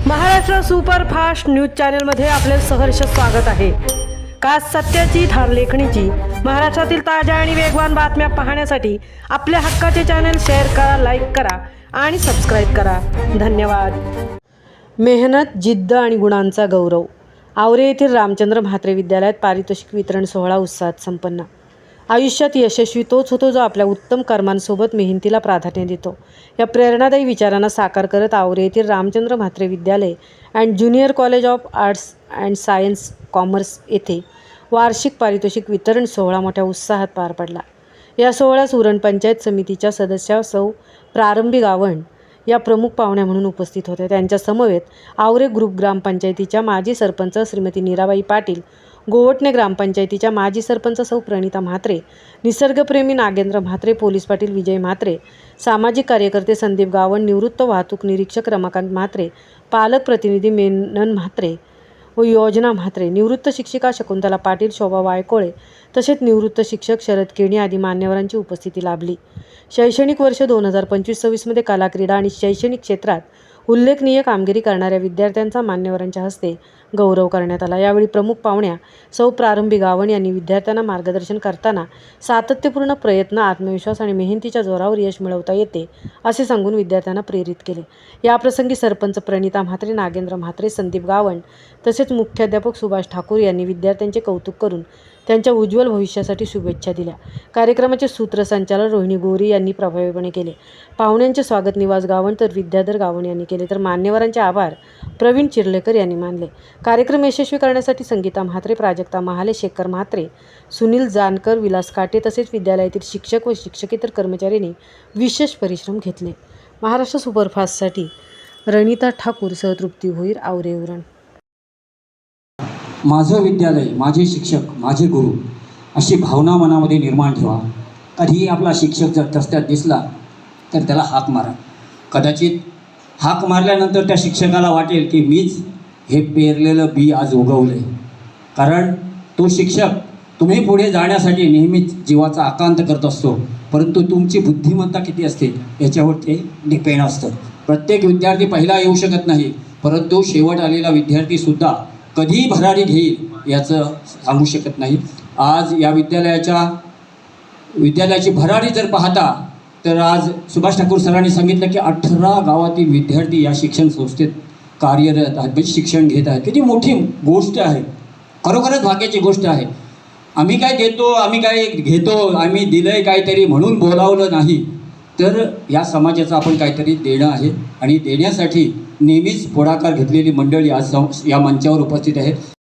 Maharashtra superfast news चॅनलमध्ये आपले सहर्ष स्वागत आहे। खास सत्याची थार लेखणीची महाराष्ट्रातील ताज्या आणि वेगवान बातम्या पाहण्यासाठी आपल्या हक्काचे चॅनल शेअर करा, लाईक करा आणि सबस्क्राईब करा। धन्यवाद। मेहनत, जिद्द आणि गुणांचा गौरव। आवरे येथील रामचंद्र म्हात्रे विद्यालयात पारितोषिक वितरण सोहळा उत्साहात संपन्न। आयुष्यात यशस्वी तोच होतो जो आपल्या उत्तम कर्मांसोबत मेहनतीला प्राधान्य देतो। या प्रेरणादायी विचारांना साकार करत आवरे येथील रामचंद्र म्हात्रे विद्यालय and junior college of arts and science commerce येथे वार्षिक पारितोषिक वितरण सोहळा मोठ्या उत्साहात पार पडला। या सोहळ्यास उरण पंचायत समितीच्या सदस्या सौ प्रारंभी गावण या प्रमुख पाहुण्या म्हणून उपस्थित होत्या। त्यांच्या समवेत आवरे ग्रुप ग्रामपंचायतीच्या माजी सरपंच श्रीमती नीराबाई पाटील, गोवटणे ग्रामपंचायतीच्या माजी सरपंच सौ प्रणिता म्हात्रे, निसर्गप्रेमी नागेंद्र म्हात्रे, पोलीस पाटील विजय म्हात्रे, सामाजिक कार्यकर्ते संदीप गावण, निवृत्त वाहतूक निरीक्षक रमाकांत म्हात्रे, पालक प्रतिनिधी मेनन म्हात्रे व योजना म्हात्रे, निवृत्त शिक्षिका शकुंतला पाटील, शोभा वायकोळे तसेच निवृत्त शिक्षक शरद केणी आदी मान्यवरांची उपस्थिती लाभली। शैक्षणिक वर्ष 2025-26 मध्ये कला, क्रीडा आणि शैक्षणिक क्षेत्रात उल्लेखनीय कामगिरी करणाऱ्या विद्यार्थ्यांचा मान्यवरांच्या हस्ते गौरव करण्यात आला। यावेळी प्रमुख पाहुण्या सौ प्रारंभी गावण यांनी विद्यार्थ्यांना मार्गदर्शन करताना सातत्यपूर्ण प्रयत्न, आत्मविश्वास आणि मेहनतीच्या जोरावर यश मिळवता येते असे सांगून विद्यार्थ्यांना प्रेरित केले। याप्रसंगी सरपंच प्रणिता म्हात्रे, नागेंद्र म्हात्रे, संदीप गावण तसेच मुख्याध्यापक सुभाष ठाकूर यांनी विद्यार्थ्यांचे कौतुक करून त्यांच्या उज्ज्वल भविष्यासाठी शुभेच्छा दिल्या। कार्यक्रमाचे सूत्रसंचालन रोहिणी गोरी यांनी प्रभावीपणे केले। पाहुण्यांचे स्वागत निवास गावण तर विद्याधर गावण यांनी केले, तर मान्यवरांचे आभार प्रवीण चिर्लेकर यांनी मानले। कार्यक्रम यशस्वी करण्यासाठी संगीता म्हात्रे, प्राजक्ता महाले, शेखर म्हात्रे, सुनील जानकर, विलास काटे तसेच विद्यालयातील शिक्षक व शिक्षकेतर कर्मचाऱ्यांनी विशेष परिश्रम घेतले। महाराष्ट्र सुपरफास्टसाठी रणिता ठाकूर सह तृप्ती भोईर, आवरे उरण। माझं विद्यालय, माझे शिक्षक, माझे गुरु अशी भावना मनामध्ये निर्माण ठेवा। कधीही आपला शिक्षक जर रस्त्यात दिसला तर त्याला हाक मारा। कदाचित हाक मारल्यानंतर त्या शिक्षकाला वाटेल की मीच हे पेरलेलं बी आज उगवले, कारण तो शिक्षक तुम्ही पुढे जाण्यासाठी नेहमीच जीवाचा आकांत करत असतो, परंतु तुमची बुद्धिमत्ता किती असते याच्यावर ते डिपेंड असतं। प्रत्येक विद्यार्थी पहिला येऊ शकत नाही, परंतु शेवट आलेला विद्यार्थीसुद्धा कधी भरारी घेईल याचं सांगू शकत नाही। आज या विद्यालयाची भरारी जर पाहता तर आज सुभाष ठाकूर सरांनी सांगितलं की 18 गावातील विद्यार्थी या शिक्षण संस्थेत कार्यरत आहेत, म्हणजे शिक्षण घेत आहेत। किती मोठी गोष्ट आहे, खरोखरच भाग्याची गोष्ट आहे। आम्ही काय देतो, आम्ही काय घेतो, आम्ही दिलंय काहीतरी म्हणून बोलावलं नाही, तर या समाजाचं आपण काहीतरी देणं आहे आणि देण्यासाठी नेहमीच पुढाकार घेतलेली मंडळी आज या मंचावर उपस्थित आहेत।